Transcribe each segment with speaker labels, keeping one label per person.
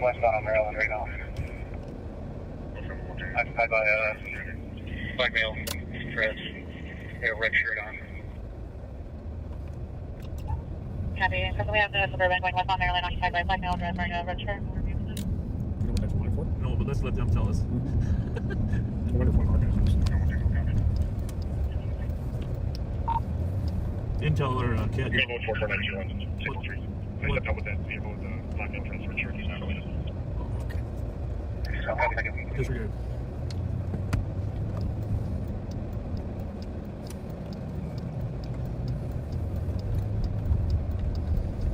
Speaker 1: westbound on Maryland right now. Occupied by a black male, dressed, a red shirt on.
Speaker 2: Copy. So we have the Suburban going westbound Maryland, occupied by a black male, dressed, wearing a red shirt.
Speaker 3: You know what that's one for?
Speaker 4: No, but let's let them tell us.
Speaker 3: I wonder if one organizes.
Speaker 4: Intel or CAD?
Speaker 1: You're going to go 4491, 603. I stepped out with that vehicle with the black male, dressed, red shirt. He's not related. Okay.
Speaker 4: Disregard.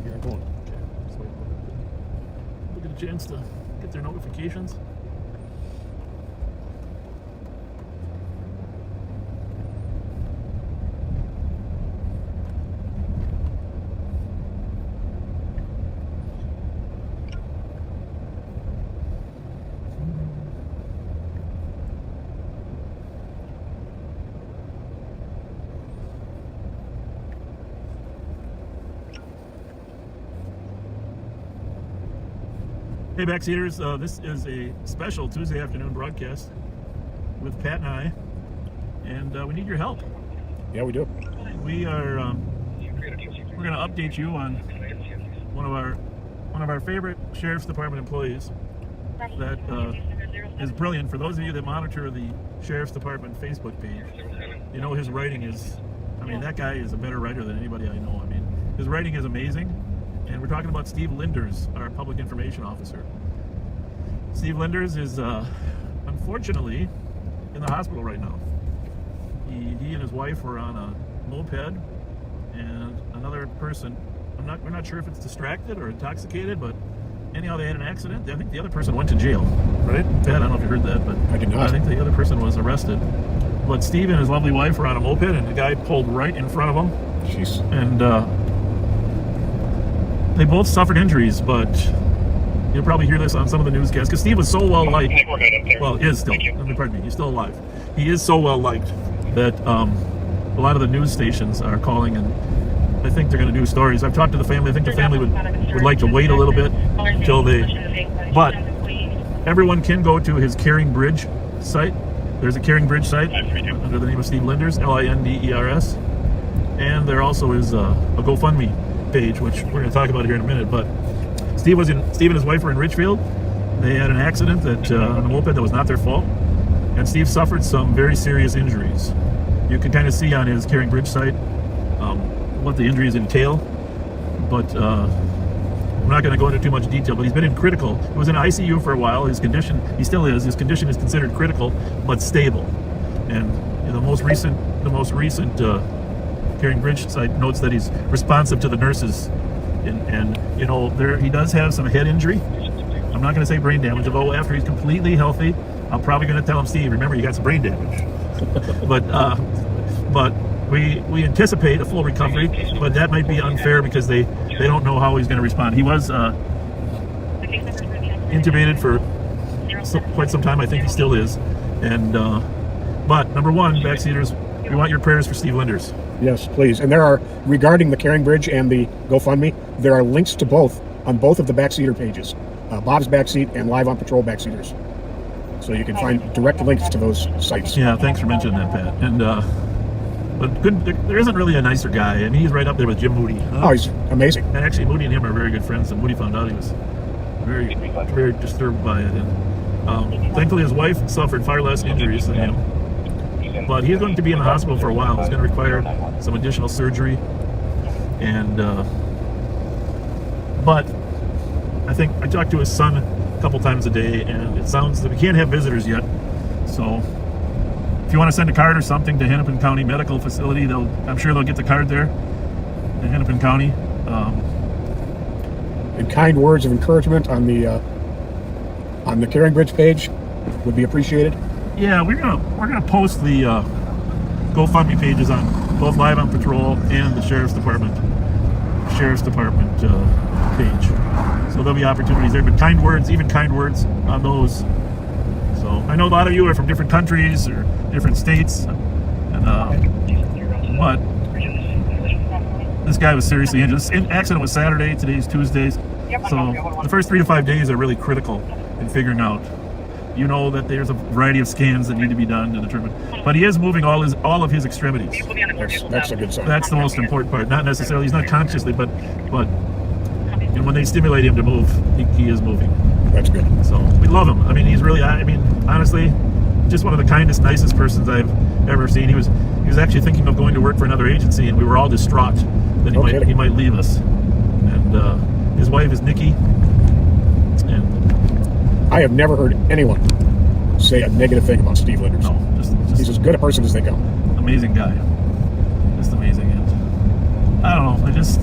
Speaker 3: Yeah, going.
Speaker 4: Okay. So we'll get a chance to get their notifications. Hey, Backseaters, this is a special Tuesday afternoon broadcast with Pat and I, and we need your help.
Speaker 3: Yeah, we do.
Speaker 4: We are we're going to update you on one of our favorite Sheriff's Department employees that is brilliant. For those of you that monitor the Sheriff's Department Facebook page, you know his writing is, I mean, that guy is a better writer than anybody I know. I mean, his writing is amazing. And we're talking about Steve Linders, our public information officer. Steve Linders is unfortunately in the hospital right now. He and his wife were on a moped, and another person, we're not sure if it's distracted or intoxicated, but anyhow they had an accident. I think the other person went to jail, right? Pat, I don't know if you heard that, but
Speaker 3: I did not.
Speaker 4: I think the other person was arrested. But Steve and his lovely wife were on a moped, and the guy pulled right in front of them.
Speaker 3: Jeez.
Speaker 4: And they both suffered injuries, but you'll probably hear this on some of the newscasts, because Steve was so well liked. Well, is still. Pardon me. He's still alive. He is so well liked that a lot of the news stations are calling, and I think they're going to do stories. I've talked to the family. I think the family would like to wait a little bit until they. But everyone can go to his Caring Bridge site. There's a Caring Bridge site under the name of Steve Linders, Linders, and there also is a GoFundMe page, which we're going to talk about here in a minute. But Steve and his wife were in Richfield. They had an accident on a moped that was not their fault, and Steve suffered some very serious injuries. You can kind of see on his Caring Bridge site what the injuries entail, but I'm not going to go into too much detail. But he's been in critical. He was in ICU for a while. His condition, he still is. His condition is considered critical but stable. And the most recent Caring Bridge site notes that he's responsive to the nurses, and you know, he does have some head injury. I'm not going to say brain damage, although after he's completely healthy, I'm probably going to tell him, Steve, remember you got some brain damage. but we anticipate a full recovery, but that might be unfair because they don't know how he's going to respond. He was intubated for quite some time. I think he still is. And but number one, Backseaters, we want your prayers for Steve Linders.
Speaker 3: Yes, please. And there are, regarding the Caring Bridge and the GoFundMe, there are links to both on both of the Backseater pages, Bob's Backseat and Live on Patrol Backseaters. So you can find direct links to those sites.
Speaker 4: Yeah, thanks for mentioning that, Pat. And but good, there isn't really a nicer guy. I mean, he's right up there with Jim Moody.
Speaker 3: Oh, he's amazing.
Speaker 4: And actually, Moody and him are very good friends. And Moody found out he was very, very disturbed by it. And thankfully, his wife suffered far less injuries than him. But he's going to be in the hospital for a while. He's going to require some additional surgery. And but I think I talked to his son a couple times a day, and it sounds that we can't have visitors yet. So if you want to send a card or something to Hennepin County Medical Facility, I'm sure they'll get the card there in Hennepin County.
Speaker 3: And kind words of encouragement on the Caring Bridge page would be appreciated.
Speaker 4: Yeah, we're gonna post the GoFundMe pages on both Live on Patrol and the Sheriff's Department page. So there'll be opportunities there. But kind words on those. So I know a lot of you are from different countries or different states, and but this guy was seriously injured. This accident was Saturday. Today's Tuesday. So the first 3 to 5 days are really critical in figuring out. You know that there's a variety of scans that need to be done to determine, but he is moving all of his extremities.
Speaker 3: That's a good sign.
Speaker 4: That's the most important part. Not necessarily, he's not consciously, but you know, when they stimulate him to move, he is moving.
Speaker 3: That's good.
Speaker 4: So we love him. I mean, he's really, I mean, honestly, just one of the kindest, nicest persons I've ever seen. He was actually thinking of going to work for another agency, and we were all distraught that he might leave us. And his wife is Nikki. And
Speaker 3: I have never heard anyone say a negative thing about Steve Linders.
Speaker 4: no, just
Speaker 3: He's as good a person as they come.
Speaker 4: amazing guy. Just amazing. And I don't know. I just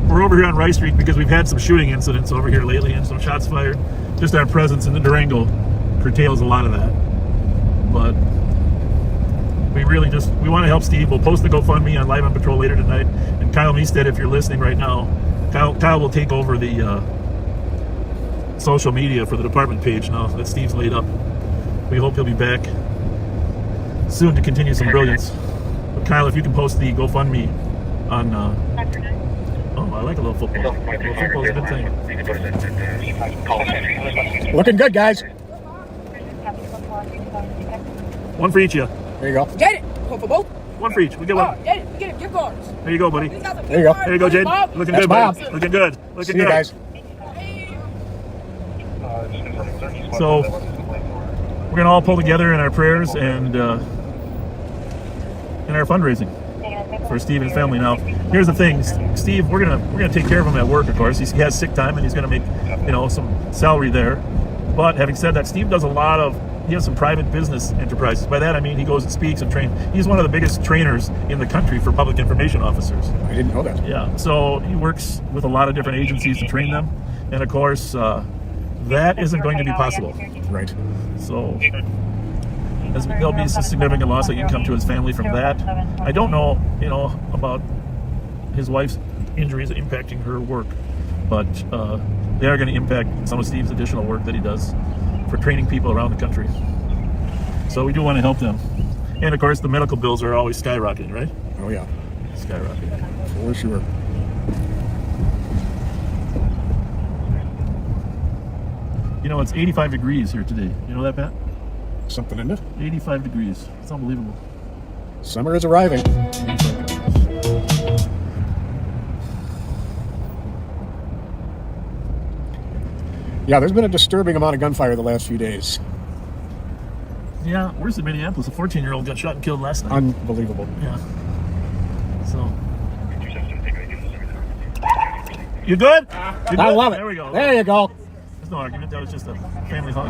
Speaker 4: we're over here on Rice Street because we've had some shooting incidents over here lately and some shots fired. Just our presence in the Durango curtails a lot of that. But we really we want to help Steve. We'll post the GoFundMe on Live on Patrol later tonight. And Kyle Meestead, if you're listening right now, Kyle will take over the social media for the department page now that Steve's laid up. We hope he'll be back soon to continue some brilliance. But Kyle, if you can post the GoFundMe on oh, I like a little football. A little football's a good thing.
Speaker 3: Looking good, guys.
Speaker 4: One for each of you.
Speaker 3: There you go.
Speaker 5: Get it. Go for both.
Speaker 4: One for each. We get one.
Speaker 5: Get it. Get it. Get cards.
Speaker 4: There you go, buddy.
Speaker 3: There you go.
Speaker 4: There you go, Jade. Looking
Speaker 3: That's
Speaker 4: good,
Speaker 3: Bob.
Speaker 4: buddy. Looking good. Looking
Speaker 3: See
Speaker 4: good.
Speaker 3: you guys.
Speaker 4: So we're gonna all pull together in our prayers and in our fundraising for Steve and his family. Now, here's the thing, Steve. We're gonna take care of him at work, of course. He has sick time and he's gonna make some salary there. But having said that, Steve does he has some private business enterprises. By that I mean he goes and speaks and trains. He's one of the biggest trainers in the country for public information officers.
Speaker 3: I didn't know that.
Speaker 4: Yeah, so he works with a lot of different agencies to train them, and of course that isn't going to be possible.
Speaker 3: Right.
Speaker 4: So there'll be some significant loss of income to his family from that. I don't know, about his wife's injuries impacting her work, but they are going to impact some of Steve's additional work that he does for training people around the country. So we do want to help them. And of course, the medical bills are always skyrocketing, right?
Speaker 3: Oh, yeah.
Speaker 4: Skyrocketing.
Speaker 3: For sure.
Speaker 4: It's 85 degrees here today. You know that, Pat?
Speaker 3: Something in it.
Speaker 4: 85 degrees. It's unbelievable.
Speaker 3: Summer is arriving. Yeah, there's been a disturbing amount of gunfire the last few days.
Speaker 4: Yeah, where's in Minneapolis? A 14-year-old got shot and killed last night.
Speaker 3: Unbelievable.
Speaker 4: Yeah. So. You good? You good?
Speaker 3: I love it.
Speaker 4: There we go.
Speaker 3: There you go.
Speaker 4: There's no argument. That was just a family hug.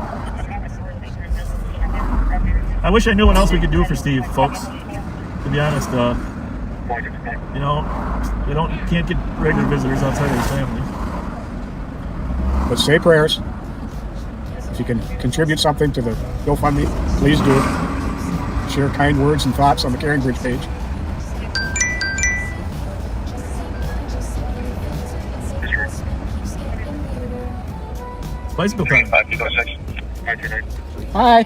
Speaker 4: I wish I knew what else we could do for Steve, folks. To be honest, you can't get regular visitors outside of his family.
Speaker 3: But say prayers. If you can contribute something to the GoFundMe, please do. Share kind words and thoughts on the Caring Bridge page.
Speaker 4: Bicycle time.
Speaker 3: Hi.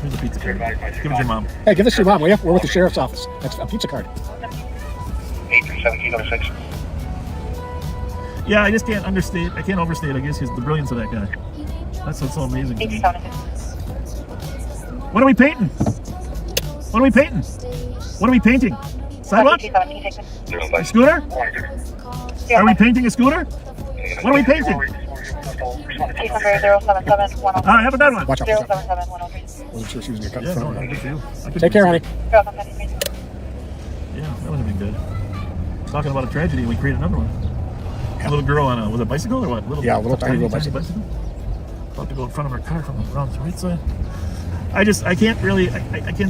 Speaker 4: Here's a pizza card. Give it to your mom.
Speaker 3: Hey, give this to your mom, will you? We're with the sheriff's office. That's a pizza card.
Speaker 1: 837-806.
Speaker 4: Yeah, I just can't overstate, I guess, the brilliance of that guy. That's what's so amazing to me. What are we painting? What are we painting? What are we painting? Sidewalk? A scooter? Are we painting a scooter? What are we painting? All right, have a good one.
Speaker 3: Watch out. Wasn't sure she was going to cut in front of
Speaker 4: good
Speaker 3: me.
Speaker 4: for you.
Speaker 3: Take care, honey.
Speaker 4: Yeah, that would have been good. Talking about a tragedy, we create another one. A little girl on a bicycle or what?
Speaker 3: A little tiny bicycle.
Speaker 4: About to go in front of our car from around the right side. I can't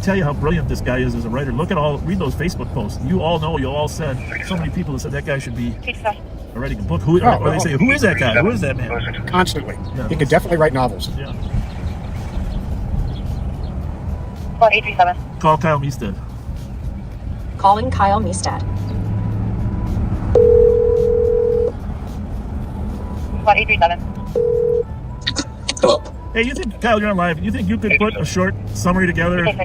Speaker 4: tell you how brilliant this guy is as a writer. Read those Facebook posts. You all said, so many people have said that guy should be writing a book. They say, who is that guy? Who is that man?
Speaker 3: Constantly.
Speaker 4: Yeah.
Speaker 3: He could definitely write novels.
Speaker 4: Yeah.
Speaker 2: About 837.
Speaker 4: Call Kyle Meestead.
Speaker 6: Calling Kyle Meestead.
Speaker 2: About 837.
Speaker 7: Hello.
Speaker 4: Hey, you think, Kyle, you're on live. You think you could put a short summary together and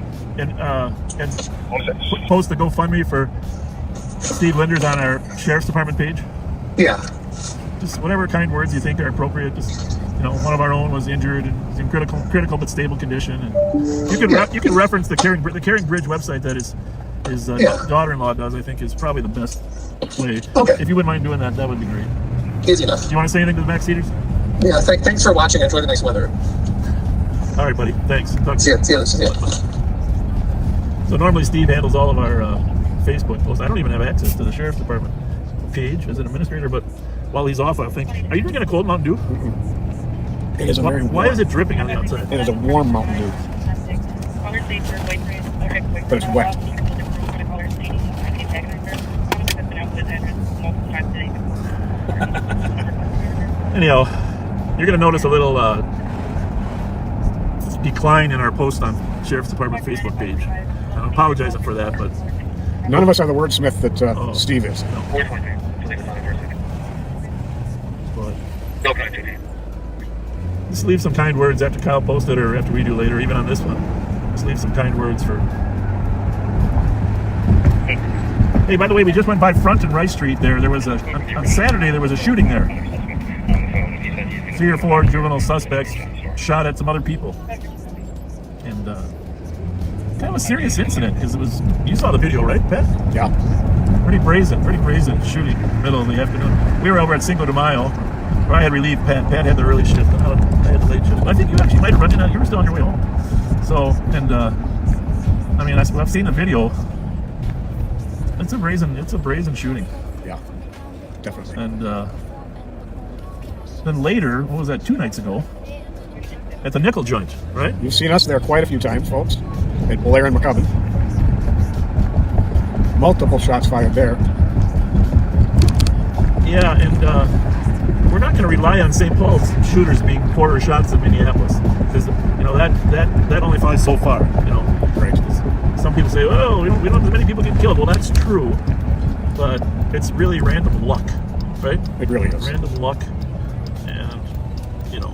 Speaker 4: post the GoFundMe for Steve Linders on our Sheriff's Department page.
Speaker 7: Yeah.
Speaker 4: Just whatever kind words you think are appropriate. Just, you know, one of our own was injured and is in critical but stable condition. And you can reference the Caring Bridge website that his daughter-in-law does. I think is probably the best way.
Speaker 7: Okay.
Speaker 4: If you wouldn't mind doing that, that would be great.
Speaker 7: Easy enough.
Speaker 4: Do you want to say anything to the backseaters?
Speaker 7: Yeah. Thanks for watching. Enjoy the nice weather.
Speaker 4: All right, buddy. Thanks. Talk to
Speaker 7: See
Speaker 4: you.
Speaker 7: ya.
Speaker 4: So normally Steve handles all of our Facebook posts. I don't even have access to the Sheriff's Department page as an administrator, but while he's off, I think. Are you drinking a cold Mountain Dew?
Speaker 3: It is a very
Speaker 4: Why is it dripping on the outside?
Speaker 3: It is a warm Mountain Dew, but it's wet.
Speaker 4: Anyhow, you're going to notice a little decline in our post on Sheriff's Department Facebook page. I'm apologizing for that, but
Speaker 3: None of us are the wordsmith that Steve is.
Speaker 4: But
Speaker 1: No connectivity.
Speaker 4: just leave some kind words after Kyle posted or after we do later, even on this one. Just leave some kind words for. Hey, by the way, we just went by Front and Rice Street there. There was on Saturday there was a shooting there. 3 or 4 juvenile suspects shot at some other people. And kind of a serious incident because it was, you saw the video, right, Pat?
Speaker 3: Yeah.
Speaker 4: Pretty brazen shooting in the middle of the afternoon. We were over at Cinco de Mayo, where I had relieved Pat. Pat had the early shift, I had the late shift. I think you actually might have run in out, you were still on your way home. So, and I mean, I've seen the video. It's a brazen shooting.
Speaker 3: Yeah, definitely.
Speaker 4: And then later, what was that, 2 nights ago, at the Nickel Joint, right?
Speaker 3: You've seen us there quite a few times, folks, at Blair and McCubbin. Multiple shots fired there.
Speaker 4: Yeah, and we're not going to rely on St. Paul's shooters being quarter shots in Minneapolis, because you know that only flies so far. You know,
Speaker 3: Right.
Speaker 4: some people say, "Oh, we don't have as many people get killed." Well, that's true, but it's really random luck, right?
Speaker 3: It really is.
Speaker 4: Random luck, and you know,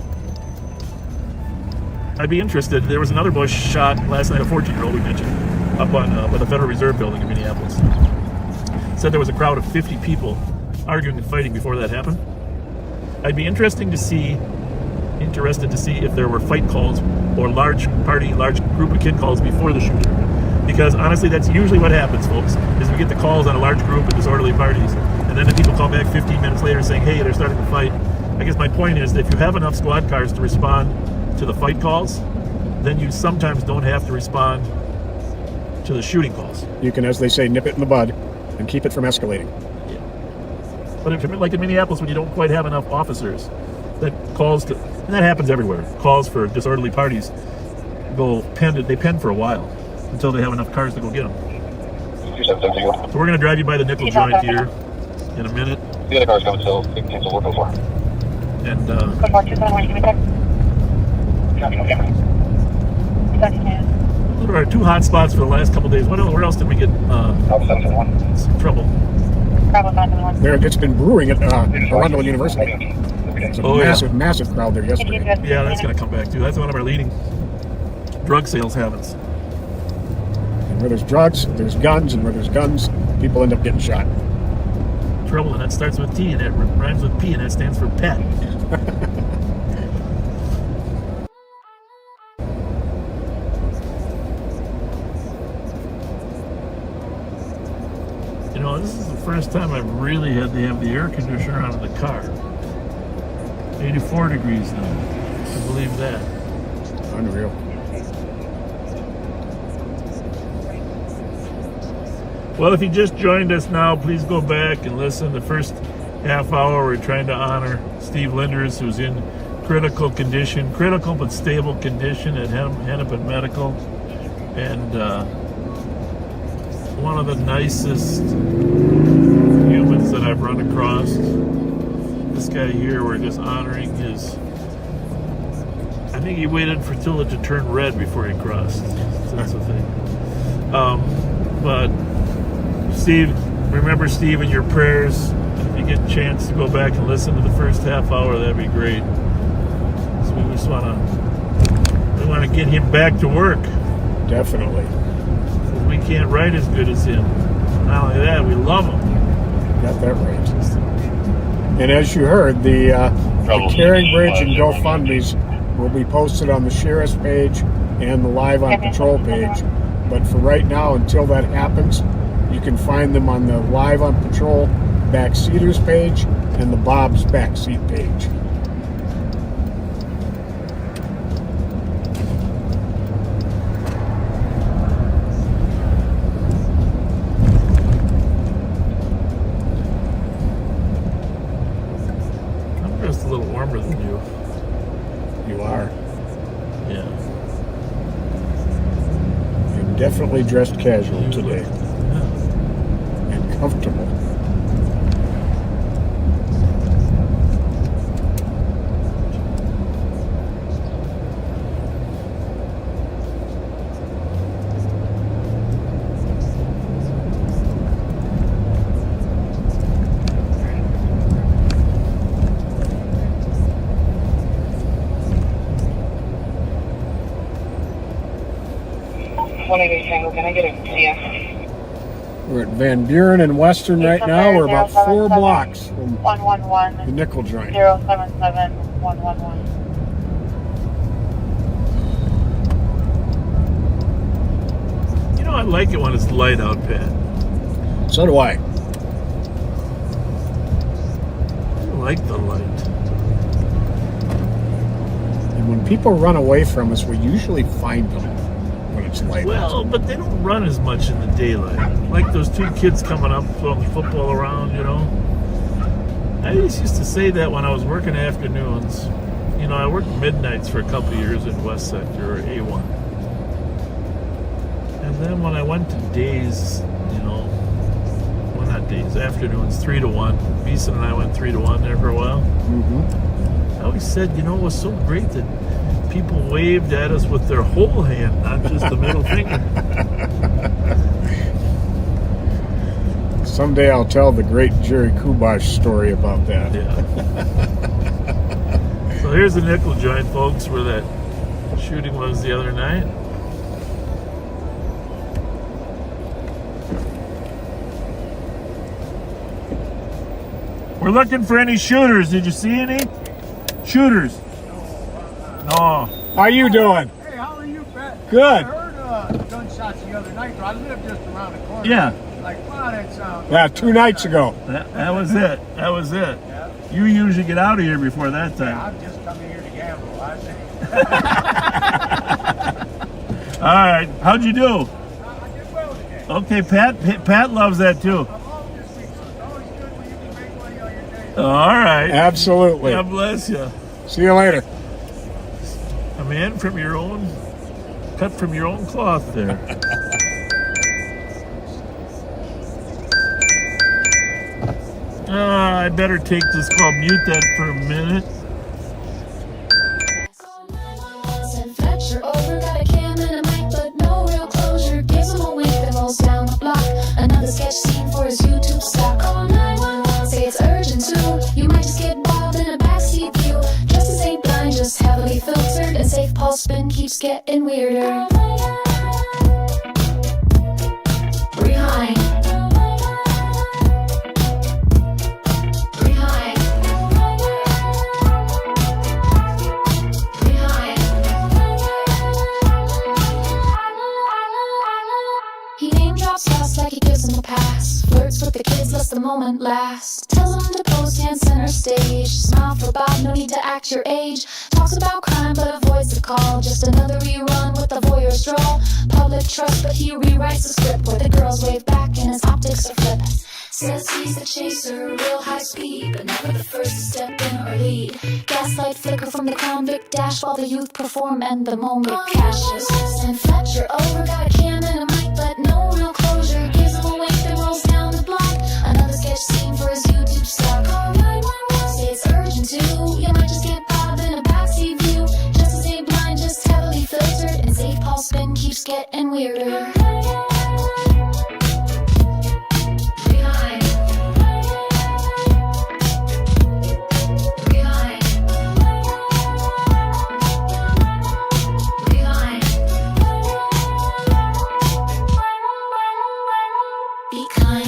Speaker 4: I'd be interested. There was another boy shot last night, a 14-year-old we mentioned, up on by the Federal Reserve Building in Minneapolis. Said there was a crowd of 50 people arguing and fighting before that happened. I'd be interested to see if there were fight calls or large group of kid calls before the shooting. Because honestly, that's usually what happens, folks, is we get the calls on a large group of disorderly parties, and then the people call back 15 minutes later saying, hey, they're starting to fight. I guess my point is that if you have enough squad cars to respond to the fight calls, then you sometimes don't have to respond to the shooting calls.
Speaker 3: You can, as they say, nip it in the bud and keep it from escalating.
Speaker 4: But if, like in Minneapolis, when you don't quite have enough officers, that calls to, and that happens everywhere, calls for disorderly parties they pen for a while until they have enough cars to go get them. So we're going to drive you by the Nickel Joint here in a minute.
Speaker 1: The other car's coming, so we'll go for it.
Speaker 4: And what are our 2 hot spots for the last couple days? Where else did we get some trouble?
Speaker 3: It's been brewing at Arundel University. It's a massive crowd there yesterday.
Speaker 4: Yeah, that's going to come back too. That's one of our leading drug sales havens.
Speaker 3: And where there's drugs, there's guns, and where there's guns, people end up getting shot.
Speaker 4: Trouble, and that starts with T, and it rhymes with P, and that stands for pet. You know, this is the first time I've really had to have the air conditioner on in the car. 84 degrees now. I believe that.
Speaker 3: Unreal.
Speaker 4: Well, if you just joined us now, please go back and listen. The first half hour, we're trying to honor Steve Linders, who's in critical but stable condition at Hennepin Medical. And one of the nicest humans that I've run across. This guy here, we're just honoring his. I think he waited till it to turn red before he crossed. So that's the thing. But Steve, remember Steve in your prayers. If you get a chance to go back and listen to the first half hour, that'd be great. So we just want to get him back to work.
Speaker 3: Definitely.
Speaker 4: We can't write as good as him. Not only that, we love them.
Speaker 3: Got that right. And as you heard, the Caring Bridge and GoFundMe's will be posted on the Sheriff's page and the Live on Patrol page. But for right now, until that happens, you can find them on the Live on Patrol Backseaters page and the Bob's Backseat page.
Speaker 4: I'm just a little warmer than you.
Speaker 3: You are.
Speaker 4: Yeah.
Speaker 3: You're definitely dressed casual today.
Speaker 4: Yeah.
Speaker 3: And comfortable.
Speaker 2: Can I get a yeah?
Speaker 3: We're at Van Buren and Western right now. We're about 4 blocks from the
Speaker 2: 111
Speaker 3: nickel joint.
Speaker 2: 077 111.
Speaker 4: You know, I like it when it's light out, Pat.
Speaker 3: So do I.
Speaker 4: I like the light.
Speaker 3: And when people run away from us, we usually find them when it's light out.
Speaker 4: Well, but they don't run as much in the daylight. Like those 2 kids coming up throwing the football around, you know. I just used to say that when I was working afternoons. You know, I worked midnights for a couple of years in West Sector, or A1. And then when I went to days, you know, well, not days, afternoons, 3 to 1. Beeson and I went 3 to 1 there for a while.
Speaker 3: Mm-hmm.
Speaker 4: I always said, you know, it was so great that people waved at us with their whole hand, not just the middle finger.
Speaker 3: Someday I'll tell the great Jerry Kubash story about that.
Speaker 4: Yeah. So here's the nickel joint, folks, where that shooting was the other night. We're looking for any shooters. Did you see any? Shooters. No.
Speaker 3: How you doing?
Speaker 8: Hey, how are you, Pat?
Speaker 3: Good.
Speaker 8: I heard gunshots the other night, but I live just around the corner.
Speaker 4: Yeah.
Speaker 8: Like, wow, that sounds...
Speaker 3: Yeah, 2 nights ago.
Speaker 4: That was it. That was it.
Speaker 8: Yeah.
Speaker 4: You usually get out of here before that time.
Speaker 8: Yeah, I'm just coming here to gamble. I think.
Speaker 4: All right. How'd you do?
Speaker 8: I did well today.
Speaker 4: Okay, Pat loves that too.
Speaker 8: I'm home this week, so it's always good when you can make money on your day.
Speaker 4: All right.
Speaker 3: Absolutely.
Speaker 4: God bless you.
Speaker 3: See you later.
Speaker 4: A man from your own, cut from your own cloth there. I better take this call, mute that for a minute.
Speaker 9: Send FLETCHER over, got a cam and a mic, but no real closure. Gives him a wink, then rolls down the block. Another sketch scene for his YouTube stock. Call 911, say it's urgent too. You might just get bobbed in a backseat view. Justice ain't blind, just heavily filtered, and safe pulse spin keeps getting weirder. Rewind. Like he gives him a pass. Flirts with the kids, lets the moment last. Tells him to pose, stand center stage. Smile for Bob, no need to act your age. Talks about crime but avoids the call. Just another rerun with a voyeur stroll. Public trust but he rewrites the script where the girls wave back and his optics are flipped. Says he's the chaser, real high speed, but never the first to step in or lead. Gaslight flicker from the Crown Vic dash while the youth perform and the moment cashes. Send FLETCHER over, got a cam and a mic, but no real closure. Gives him a wink, then rolls down the block. Another sketch scene for his YouTube stock. Call 911, say it's urgent too. You might just get bobbed in a backseat view. Justice ain't blind, just heavily filtered, and safe pulse spin keeps getting weirder. Be kind.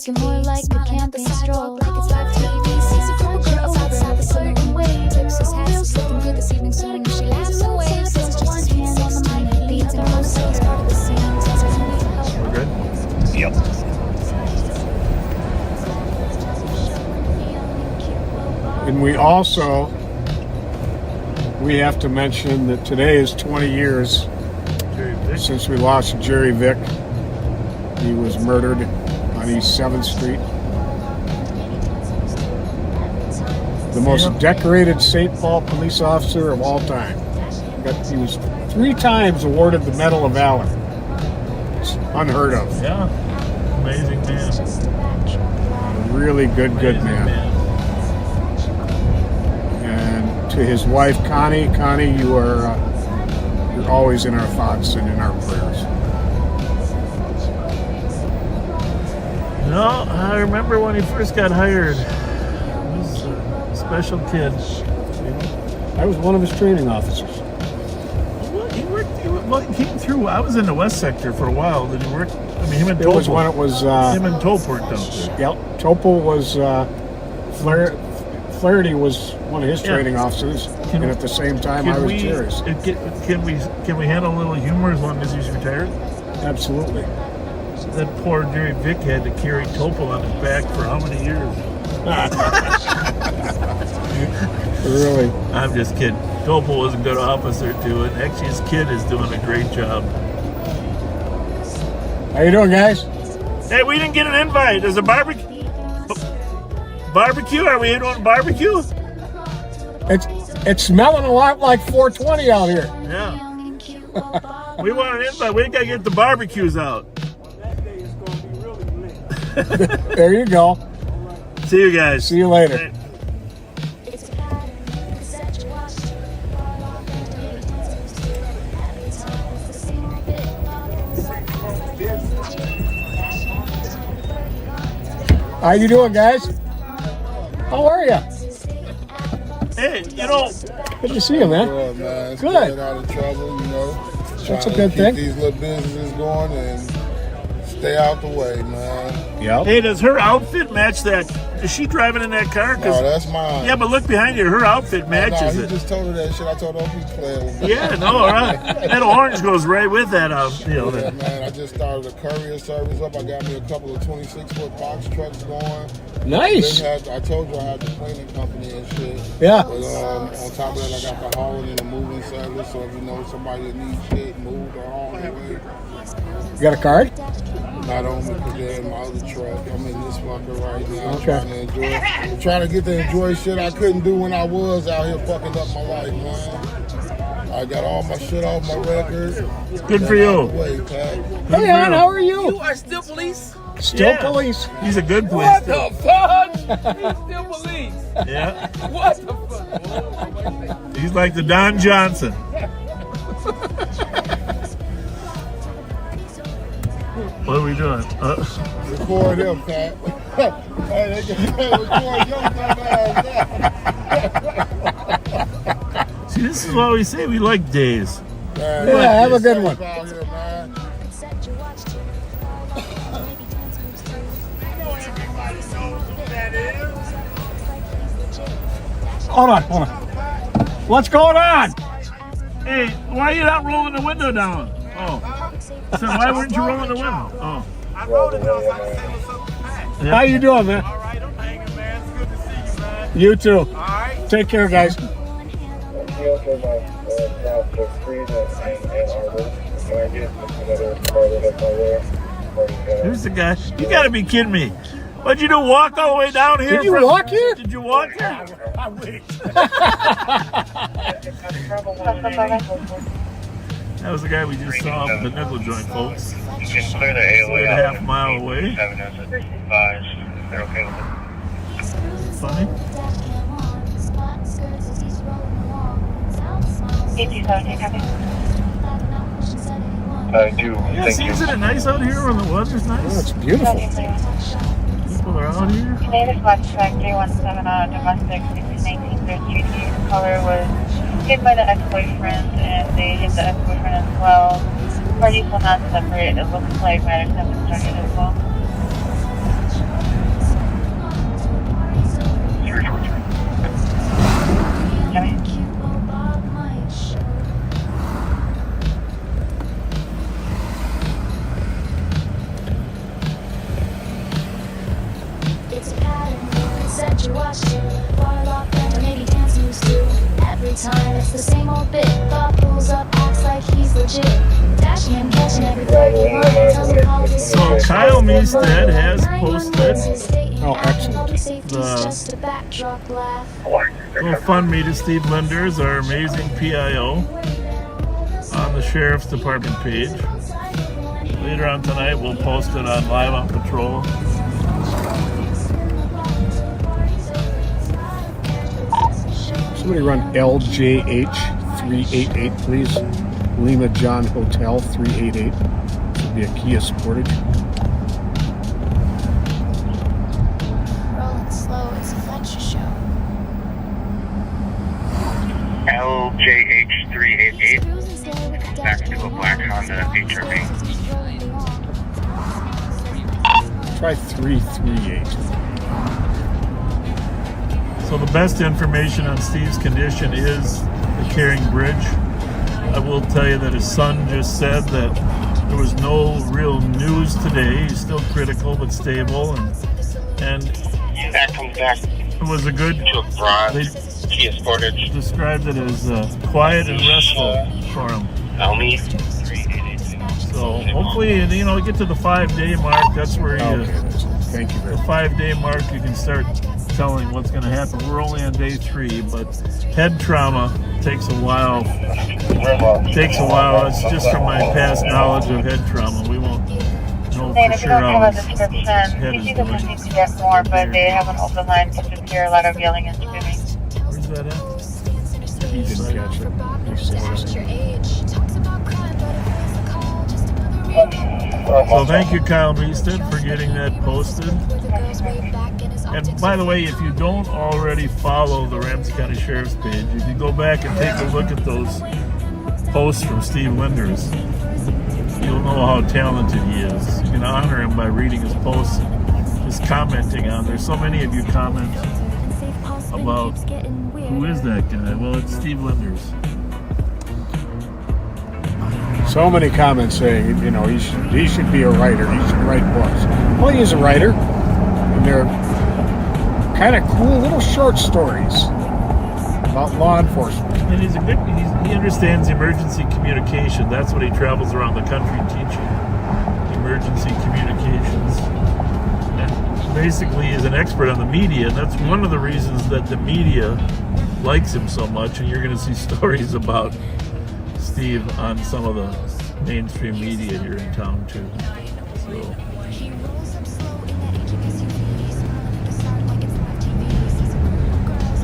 Speaker 9: looking more like a camping stroll. Like it's live TV, sees a group of girls outside the saloon wave. Tips his hats, looking good this evening soon. She laughs and waves, says it's just one hand on the mic. Leads and proceeds, part of the scene. Tells her we need help.
Speaker 4: We're good?
Speaker 1: Yep.
Speaker 3: And we also, we have to mention that today is 20 years since we lost Jerry Vick. He was murdered on East 7th Street. The most decorated St. Paul police officer of all time. He was 3 times awarded the Medal of Valor. It's unheard of.
Speaker 4: Yeah. Amazing man.
Speaker 3: A really good man. And to his wife, Connie, you are you're always in our thoughts and in our prayers.
Speaker 4: You know, I remember when he first got hired. He was a special kid.
Speaker 3: I was one of his training officers.
Speaker 4: Well, he came through. I was in the West Sector for a while. Then he worked. I mean, him and
Speaker 3: It
Speaker 4: Topol.
Speaker 3: was when it was.
Speaker 4: Him and Topol worked out there.
Speaker 3: Yep. Topol was. Flaherty was one of his training officers, and at the same time, I was Jerry's.
Speaker 4: Can we handle a little humor as long as he's retired?
Speaker 3: Absolutely.
Speaker 4: That poor Jerry Vick had to carry Topol on his back for how many years?
Speaker 3: Really?
Speaker 4: I'm just kidding. Topol was a good officer too, and actually his kid is doing a great job.
Speaker 3: How you doing, guys?
Speaker 4: Hey, we didn't get an invite. There's a barbecue. Barbecue? Are we in on barbecue?
Speaker 3: It's smelling a lot like 420 out here.
Speaker 4: Yeah. We want an invite. We gotta get the barbecues out.
Speaker 8: That day is going to be really lit.
Speaker 3: There you go.
Speaker 4: See you guys.
Speaker 3: See you later.
Speaker 4: Hey.
Speaker 3: How you doing, guys? How are you?
Speaker 4: Hey, you know,
Speaker 3: Good to see you, man.
Speaker 10: Good, man.
Speaker 3: Good.
Speaker 10: Staying out of trouble, you know.
Speaker 3: That's a
Speaker 10: Trying
Speaker 3: good
Speaker 10: to
Speaker 3: thing.
Speaker 10: keep these little businesses going and stay out the way, man.
Speaker 3: Yep.
Speaker 4: hey, does her outfit match that? Is she driving in that car?
Speaker 10: No, that's mine.
Speaker 4: Yeah, but look behind you. Her outfit matches
Speaker 10: he
Speaker 4: it.
Speaker 10: just told her that shit. I told her, don't be playing with me.
Speaker 4: Yeah, no, all right. That orange goes right with that
Speaker 10: Yeah, man. I just started a courier service up. I got me a couple of 26-foot box trucks going.
Speaker 3: Nice.
Speaker 10: Then I told you I had the cleaning company and shit.
Speaker 3: Yeah.
Speaker 10: But on top of that, I got the hauling and the moving service. So if you know somebody that needs shit moved or hauled away,
Speaker 3: You got a card?
Speaker 10: not on me because they're in my other truck. I'm in this fucker right now.
Speaker 3: Okay.
Speaker 10: Trying to get to enjoy shit I couldn't do when I was out here fucking up my life, man. I got all my shit off my record.
Speaker 4: Good for you.
Speaker 10: Wait, Pat.
Speaker 3: Hey, hon, how are you?
Speaker 8: You are still police?
Speaker 3: Still police.
Speaker 4: He's a good police.
Speaker 8: What the fuck? He's still police.
Speaker 4: Yeah.
Speaker 8: What the fuck?
Speaker 4: He's like the Don Johnson. What are we doing?
Speaker 10: Record him, Pat. Hey, they can record your dumb ass.
Speaker 4: See, this is why we say we like days.
Speaker 10: Man,
Speaker 3: Yeah, have a good one.
Speaker 10: out here, man.
Speaker 3: Hold on. What's going on?
Speaker 4: Hey, why are you not rolling the window down? Oh. So why weren't you rolling the window? Oh.
Speaker 8: I rolled it down so I can say what's up with Pat.
Speaker 4: Yeah.
Speaker 3: How you doing, man?
Speaker 8: All right, I'm hanging, man. It's good to see you, man.
Speaker 3: You too.
Speaker 8: All right.
Speaker 3: Take care, guys.
Speaker 4: Here's the guy. You gotta be kidding me. What'd you do? Walk all the way down here?
Speaker 3: Did you walk here?
Speaker 4: Did you walk here?
Speaker 8: I wish.
Speaker 4: That was the guy we just saw up at the nickel joint, folks.
Speaker 1: You can clear the AOA
Speaker 4: Like a half mile away.
Speaker 1: 7 as advised. They're okay with it.
Speaker 4: Funny.
Speaker 2: 1817, copy.
Speaker 1: I do.
Speaker 4: Yeah,
Speaker 1: Thank
Speaker 4: see,
Speaker 1: you.
Speaker 4: isn't it nice out here when the weather's
Speaker 3: Oh,
Speaker 4: nice?
Speaker 3: it's beautiful.
Speaker 4: People are out here.
Speaker 2: Today, the watch track 317 on domestic 1619 street. Caller was hit by the ex-boyfriend, and they hit the ex-boyfriend as well. Parties will not separate. It looks like matters have been started as well.
Speaker 9: It's a pattern you can set your watch to. Bar lock and maybe dance moves too. Every time it's the same old bit. Bob pulls up, acts like he's legit. Dashing and catching every bird he wants. Tells him all of his
Speaker 4: So Kyle Meestead has posted the GoFundMe to Steve Linders, our amazing PIO, on the Sheriff's Department page. Later on tonight, we'll post it on Live on Patrol.
Speaker 3: Somebody run LJH 388, please. Lima John Hotel 388. This would be a Kia Sportage.
Speaker 9: Rolling slow, it's a Fletcher show.
Speaker 1: LJH 388. Back to a black Honda HRV.
Speaker 3: Try 338.
Speaker 4: So the best information on Steve's condition is the Caring Bridge. I will tell you that his son just said that there was no real news today. He's still critical but stable, and
Speaker 1: That comes back
Speaker 4: it was a good.
Speaker 1: to a bronze
Speaker 4: They
Speaker 1: Kia Sportage.
Speaker 4: described it as quiet and restful for him.
Speaker 1: Elmi.
Speaker 4: So hopefully, you know, get to the 5-day mark. That's where you.
Speaker 3: Thank you very
Speaker 4: The
Speaker 3: much.
Speaker 4: 5-day mark, you can start telling what's going to happen. We're only on day 3, but head trauma takes a while. It's just from my past knowledge of head trauma. We won't know
Speaker 2: Nate,
Speaker 4: for
Speaker 2: if you
Speaker 4: sure
Speaker 2: don't
Speaker 4: how
Speaker 2: have a
Speaker 4: his
Speaker 2: description,
Speaker 4: head is
Speaker 2: you just
Speaker 4: doing.
Speaker 2: need to get more, but they have an open line to just hear a lot of yelling and screaming.
Speaker 4: Where's that at?
Speaker 3: He didn't catch it. He said it.
Speaker 4: So thank you, Kyle Meestead, for getting that posted. And by the way, if you don't already follow the Ramsey County Sheriff's page, you can go back and take a look at those posts from Steve Linders. You'll know how talented he is. You can honor him by reading his posts, just commenting on. There's so many of you comment about who is that guy. Well, it's Steve Linders.
Speaker 3: So many comments saying, you know, he should be a writer. He should write books. Well, he is a writer, and they're kind of cool little short stories about law enforcement.
Speaker 4: And he understands emergency communication. That's what he travels around the country teaching, emergency communications. And basically is an expert on the media, and that's one of the reasons that the media likes him so much, and you're going to see stories about Steve on some of the mainstream media here in town too. So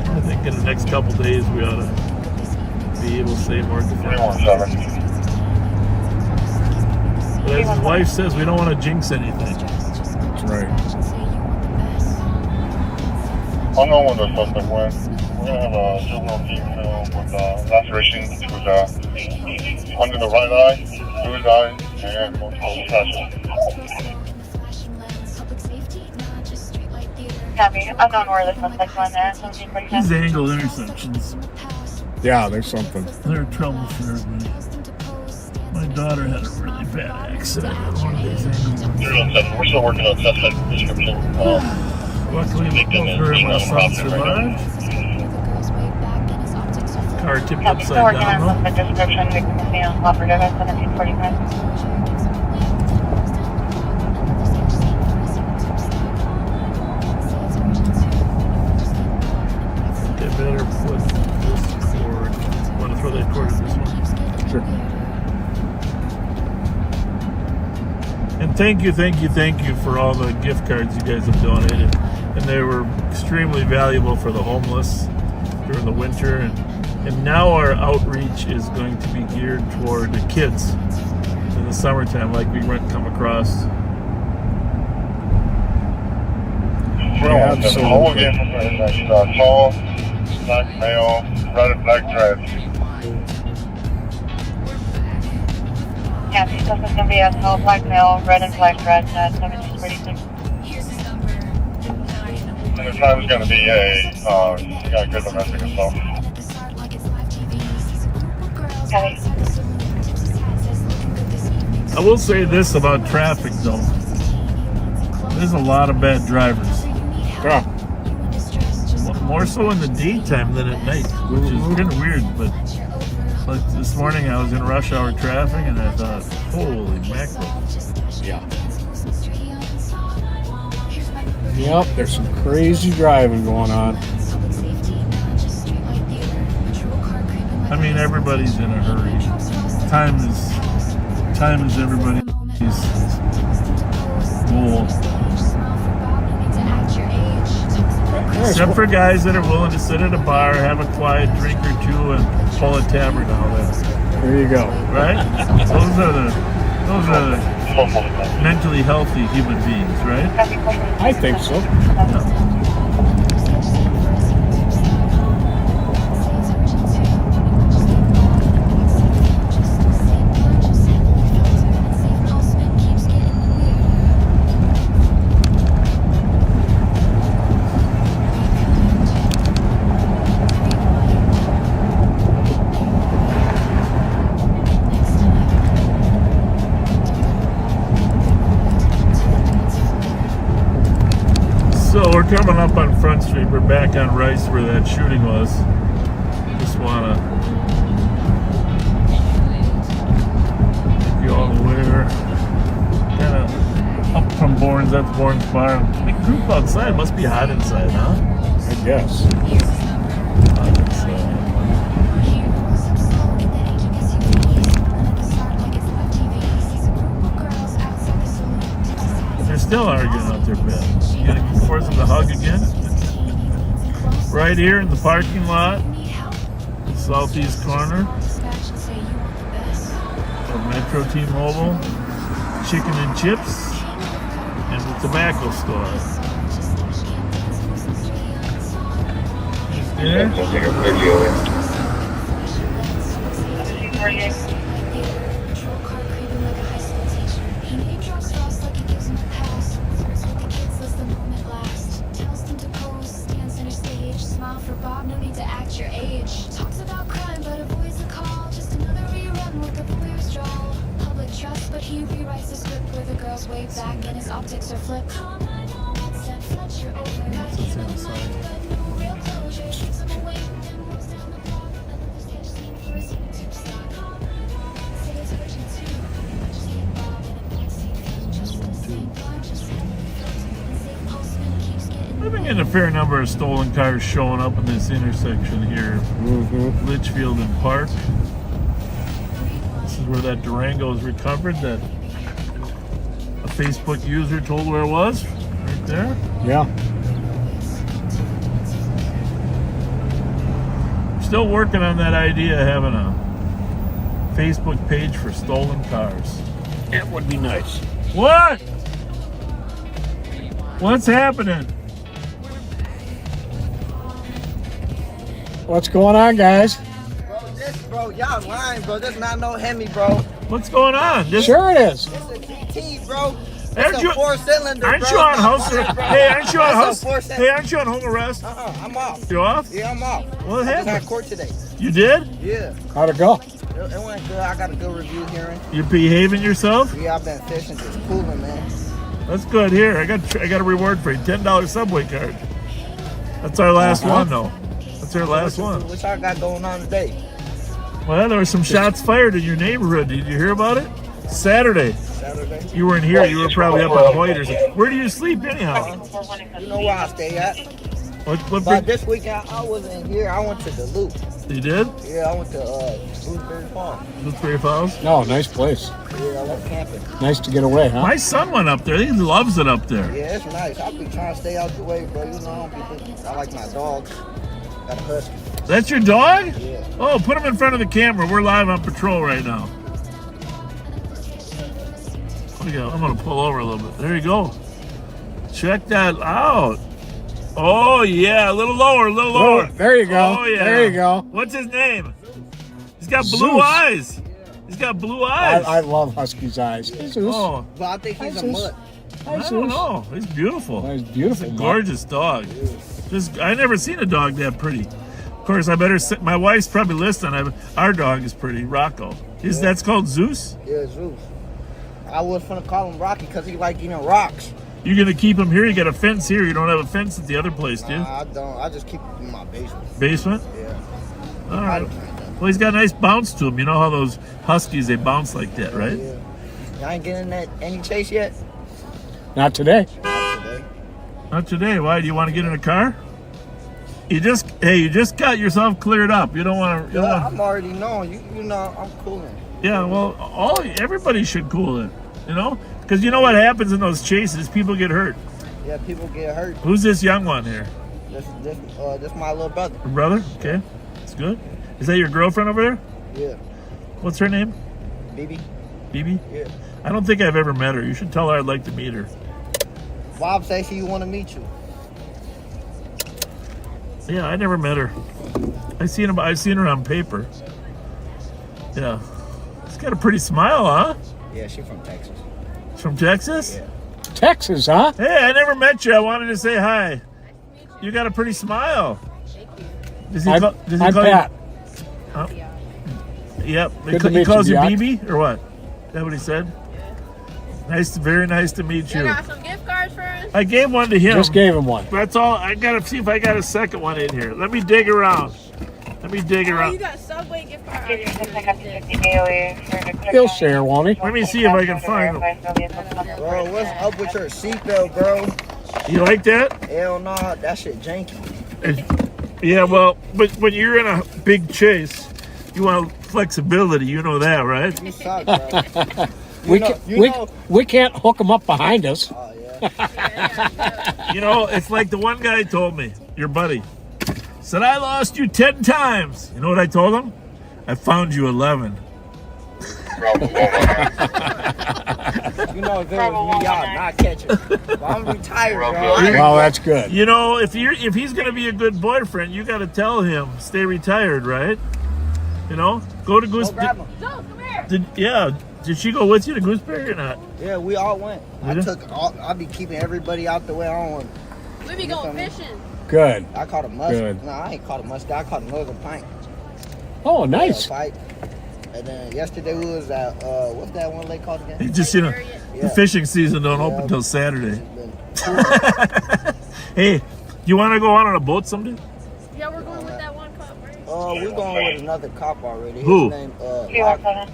Speaker 4: I think in the next couple days we ought to be able to say more definitively. But as his wife says, we don't want to jinx anything.
Speaker 3: That's right.
Speaker 1: I'll know when the suspect went. We're going to have a juvenile team film with lacerations to his under the right eye, to his eye, and multiple concussions.
Speaker 2: Copy. I'm not where the suspect went there.
Speaker 4: These angle intersections,
Speaker 3: Yeah, there's something.
Speaker 4: they're trouble for everybody. My daughter had a really bad accident on one of these angles.
Speaker 1: 017, we're still working on suspect description.
Speaker 4: Luckily, both her and my son survived. Car tipped
Speaker 2: Copy. Still
Speaker 4: upside
Speaker 2: working
Speaker 4: down
Speaker 2: on
Speaker 4: though.
Speaker 2: suspect description. Victim is being operative at 1745.
Speaker 4: I better put this cord. Want to throw that cord at this one?
Speaker 3: Sure.
Speaker 4: And thank you for all the gift cards you guys have donated. And they were extremely valuable for the homeless during the winter. And now our outreach is going to be geared toward the kids in the summertime, like we come across.
Speaker 3: Absolutely.
Speaker 1: Tall, black male, red and black dress.
Speaker 2: Copy. Suspect going to be a tall black male, red and black dress at 1746.
Speaker 1: And the time is going to be a good domestic assault.
Speaker 2: Copy.
Speaker 4: I will say this about traffic though. There's a lot of bad drivers.
Speaker 3: Yeah.
Speaker 4: More so in the daytime than at night, which is kind of weird. But like this morning, I was in rush hour traffic, and I thought, holy mackerel!
Speaker 3: Yeah. Yep, there's some crazy driving going on.
Speaker 4: I mean, everybody's in a hurry. Time is everybody's goal. Except for guys that are willing to sit at a bar, have a quiet drink or two, and pull a tabard out of it.
Speaker 3: There you go.
Speaker 4: Right? Those are the mentally healthy human beings, right?
Speaker 3: I think so.
Speaker 4: Yeah. So we're coming up on Front Street. We're back on Rice where that shooting was. Just wanna make you all aware. Kind of up from Bourne's. That's Bourne's Bar. Big group outside. Must be hot inside, huh?
Speaker 3: I guess.
Speaker 4: Hot inside. They're still arguing out there, Ben. You gonna force them to hug again? Right here in the parking lot, southeast corner of Metro T-Mobile, chicken and chips, and the tobacco store. There.
Speaker 9: But he rewrites the script where the girls wave back and his optics are flipped. Said FLETCHER over, gotta keep him alive, but no real closure. Keeps him awake and walks down the block. Another stage scene for his YouTube stock. Say it's urgent too. Just get Bob in a backseat film just for the same bar. Just and say Postman keeps getting.
Speaker 4: I've been getting a fair number of stolen cars showing up in this intersection here, Litchfield and Park. This is where that Durango is recovered that a Facebook user told where it was. Right there.
Speaker 3: Yeah.
Speaker 4: Still working on that idea of having a Facebook page for stolen cars.
Speaker 3: That would be nice.
Speaker 4: What? What's happening?
Speaker 3: What's going on, guys?
Speaker 8: Bro, y'all lying, bro. That's not no Hemi, bro.
Speaker 4: What's going on?
Speaker 3: Sure it is.
Speaker 8: It's a GT, bro.
Speaker 4: Aren't
Speaker 8: It's
Speaker 4: you-
Speaker 8: a four-cylinder,
Speaker 4: Aren't
Speaker 8: bro.
Speaker 4: you on house arrest? Hey, aren't you on
Speaker 8: It's a
Speaker 4: house?
Speaker 8: four-cylinder.
Speaker 4: Hey, aren't you on home arrest?
Speaker 8: I'm off.
Speaker 4: You off?
Speaker 8: Yeah, I'm off.
Speaker 4: What
Speaker 8: I just
Speaker 4: happened?
Speaker 8: had court today.
Speaker 4: You did?
Speaker 8: Yeah.
Speaker 3: How'd it go?
Speaker 8: It went good. I got a good review hearing.
Speaker 4: You behaving yourself?
Speaker 8: Yeah, I've been fishing, just cooling, man.
Speaker 4: That's good. Here, I got a reward for you. $10 Subway card. That's our last one, though. That's our last one.
Speaker 8: What y'all got going on today?
Speaker 4: Well, there were some shots fired in your neighborhood. Did you hear about it? Saturday.
Speaker 8: Saturday?
Speaker 4: You weren't here. You were probably up on Hoyt or something. Where do you sleep anyhow?
Speaker 8: You know where I stay at?
Speaker 4: What
Speaker 8: But this weekend, I wasn't here. I went to Duluth.
Speaker 4: You did?
Speaker 8: Yeah, I went to Blueberry Farm.
Speaker 4: Blueberry Falls?
Speaker 3: No, nice place.
Speaker 8: Yeah, I went camping.
Speaker 3: Nice to get away, huh?
Speaker 4: My son went up there. He loves it up there.
Speaker 8: Yeah, it's nice. I be trying to stay out the way, bro. You know, I like my dogs. Got a husky.
Speaker 4: That's your dog?
Speaker 8: Yeah.
Speaker 4: Oh, put him in front of the camera. We're live on patrol right now. I'm going to pull over a little bit. There you go. Check that out. Oh, yeah. A little lower, a little lower.
Speaker 3: There you go.
Speaker 4: Oh, yeah.
Speaker 3: There you go.
Speaker 4: What's his name? He's got blue
Speaker 3: Zeus.
Speaker 4: eyes. He's got blue eyes.
Speaker 3: I love Husky's eyes. Hey, Zeus.
Speaker 4: Oh,
Speaker 8: But I think he's a
Speaker 3: Zeus.
Speaker 8: mutt.
Speaker 4: I don't know. He's beautiful.
Speaker 3: He's beautiful.
Speaker 4: He's a gorgeous dog. I never seen a dog that pretty. Of course, I better say, my wife's probably listening. Our dog is pretty, Rocco. That's called Zeus?
Speaker 8: Yeah, Zeus. I was gonna call him Rocky because he like eating rocks.
Speaker 4: You're gonna keep him here? You got a fence here. You don't have a fence at the other place, do you?
Speaker 8: Nah, I don't. I just keep it in my basement.
Speaker 4: Basement?
Speaker 8: Yeah.
Speaker 4: All right. Well, he's got a nice bounce to him. You know how those huskies, they bounce like that, right?
Speaker 8: Yeah. Y'all ain't getting that any chase yet?
Speaker 3: Not today.
Speaker 8: Not today.
Speaker 4: Not today. Why? Do you want to get in a car? You just got yourself cleared up. You don't want to.
Speaker 8: Yeah, I'm already knowing. You know, I'm cooling.
Speaker 4: Yeah, well, everybody should cool it, you know? Because you know what happens in those chases? People get hurt.
Speaker 8: Yeah, people get hurt.
Speaker 4: Who's this young one here?
Speaker 8: This my little brother.
Speaker 4: Your brother? Okay, that's good. Is that your girlfriend over there?
Speaker 8: Yeah.
Speaker 4: What's her name?
Speaker 8: BB.
Speaker 4: BB?
Speaker 8: Yeah.
Speaker 4: I don't think I've ever met her. You should tell her I'd like to meet her.
Speaker 8: Bob says she want to meet you.
Speaker 4: Yeah, I never met her. I've seen her on paper. Yeah. She's got a pretty smile, huh?
Speaker 8: Yeah, she's from Texas.
Speaker 4: She's from Texas?
Speaker 8: Yeah.
Speaker 3: Texas, huh?
Speaker 4: Hey, I never met you. I wanted to say hi. You got a pretty smile. Does he
Speaker 3: I'm
Speaker 4: call
Speaker 3: Pat.
Speaker 4: you? Huh? Yep.
Speaker 3: Good to meet
Speaker 4: He calls you
Speaker 3: Biatch.
Speaker 4: BB or what? Is that what he said? Very nice to meet you.
Speaker 5: You got some gift cards for us?
Speaker 4: I gave one to him.
Speaker 3: Just gave him one.
Speaker 4: That's all. I gotta see if I got a second one in here. Let me dig around.
Speaker 5: Oh, you got Subway gift cards.
Speaker 3: He'll share, won't he?
Speaker 4: Let me see if I can find them.
Speaker 8: Bro, what's up with your seatbelt, bro?
Speaker 4: You like that?
Speaker 8: Hell no, that shit janky.
Speaker 4: Yeah, well, but when you're in a big chase, you want flexibility. You know that, right?
Speaker 8: You suck, bro.
Speaker 3: We can't hook him up behind us.
Speaker 8: Oh, yeah.
Speaker 4: You know, it's like the one guy told me, your buddy, said, I lost you 10 times. You know what I told him? I found you 11.
Speaker 8: You know, if it was me, y'all not catching. But I'm retired, bro.
Speaker 3: Well, that's good.
Speaker 4: You know, if he's going to be a good boyfriend, you got to tell him, stay retired, right? You know, go to Goose.
Speaker 8: Go grab him.
Speaker 5: No, come here.
Speaker 4: Did she go with you to Gooseberry or not?
Speaker 8: Yeah, we all went. I be keeping everybody out the way. I don't want.
Speaker 5: We be going fishing.
Speaker 3: Good.
Speaker 8: I caught a musk.
Speaker 3: Good.
Speaker 8: No, I ain't caught a musk. I caught a northern pint.
Speaker 3: Oh, nice.
Speaker 8: Fight. And then yesterday we was at what's that one lake called again?
Speaker 4: It's just, you know, the fishing season don't open until Saturday. Hey, you want to go out on a boat someday?
Speaker 5: Yeah, we're going with that one cop, right?
Speaker 8: We're going with another cop already.
Speaker 4: Who?
Speaker 8: His name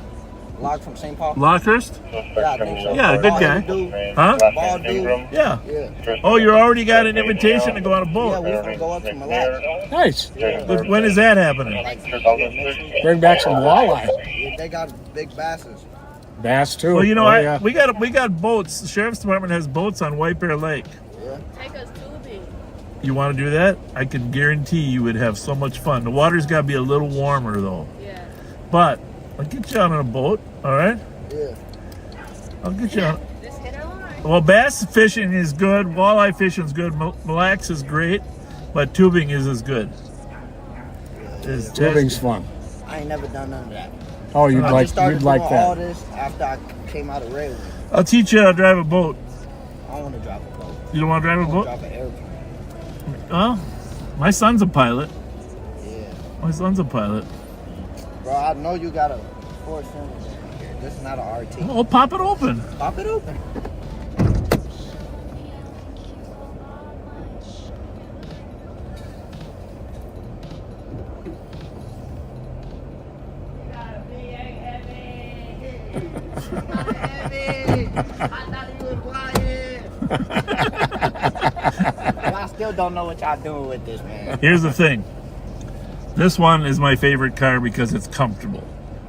Speaker 8: Locke from St. Paul.
Speaker 4: Lockhurst?
Speaker 8: Yeah, I think so.
Speaker 4: Yeah, good guy.
Speaker 8: Dude.
Speaker 4: Huh?
Speaker 8: Bald dude.
Speaker 4: Yeah.
Speaker 8: Yeah.
Speaker 4: Oh, you already got an invitation to go on a
Speaker 8: Yeah,
Speaker 4: boat.
Speaker 8: we're gonna go up to Mille Lacs.
Speaker 3: Nice.
Speaker 4: But when is that happening?
Speaker 3: Bring back some walleye.
Speaker 8: Yeah, they got big basses.
Speaker 3: Bass, too.
Speaker 4: Well, you know,
Speaker 3: Oh, yeah.
Speaker 4: we got boats. The Sheriff's Department has boats on White Bear Lake.
Speaker 8: Yeah.
Speaker 5: Take us tubing.
Speaker 4: You want to do that? I can guarantee you would have so much fun. The water's got to be a little warmer, though.
Speaker 5: Yeah.
Speaker 4: But I'll get you on a boat, all right?
Speaker 8: Yeah.
Speaker 4: I'll get you on.
Speaker 5: Just hit our line.
Speaker 4: Well, bass fishing is good. Walleye fishing is good. Mille Lacs is great. But tubing is as good.
Speaker 3: Tubing's fun.
Speaker 8: I ain't never done none of that.
Speaker 3: Oh, you'd
Speaker 8: I
Speaker 3: like
Speaker 8: just started
Speaker 3: you'd like
Speaker 8: doing all
Speaker 3: that.
Speaker 8: this after I came out of railway.
Speaker 4: I'll teach you how to drive a boat.
Speaker 8: I don't want to drive a boat.
Speaker 4: You don't want to drive
Speaker 8: I
Speaker 4: a
Speaker 8: want
Speaker 4: boat?
Speaker 8: to drive an airplane.
Speaker 4: Well, my son's a pilot.
Speaker 8: Yeah.
Speaker 4: My son's a pilot.
Speaker 8: Bro, I know you got a 4-cylinder here. This is not an RT.
Speaker 4: Oh, pop it open.
Speaker 8: Pop it open. I still don't know what y'all doing with this, man.
Speaker 4: Here's the thing. This one is my favorite car because it's comfortable.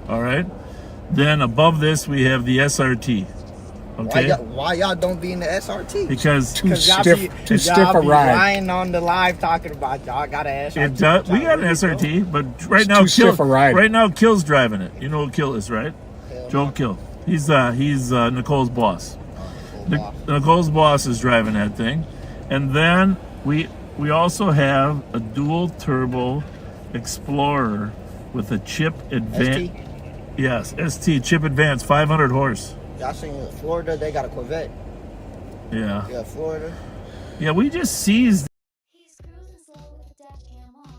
Speaker 4: All right. Then above this we have the SRT. Okay.
Speaker 8: Why y'all don't be in the SRT?
Speaker 4: Because
Speaker 3: Too stiff a
Speaker 8: be
Speaker 3: ride.
Speaker 8: lying on the live talking about y'all got an SRT.
Speaker 4: it does. We got an SRT, but right now
Speaker 3: too stiff a ride.
Speaker 4: Right now Kill's driving it. You know who Kill is, right? Joe Kill. He's Nicole's boss. Nicole's boss is driving that thing, and then we also have a dual turbo Explorer with a chip advance.
Speaker 8: ST?
Speaker 4: Yes, ST chip advance, 500 horse.
Speaker 8: Y'all seen Florida? They got a Corvette.
Speaker 4: Yeah.
Speaker 8: Yeah, Florida.
Speaker 4: Yeah, we just seized.
Speaker 9: He's cruising slow with the dash cam on.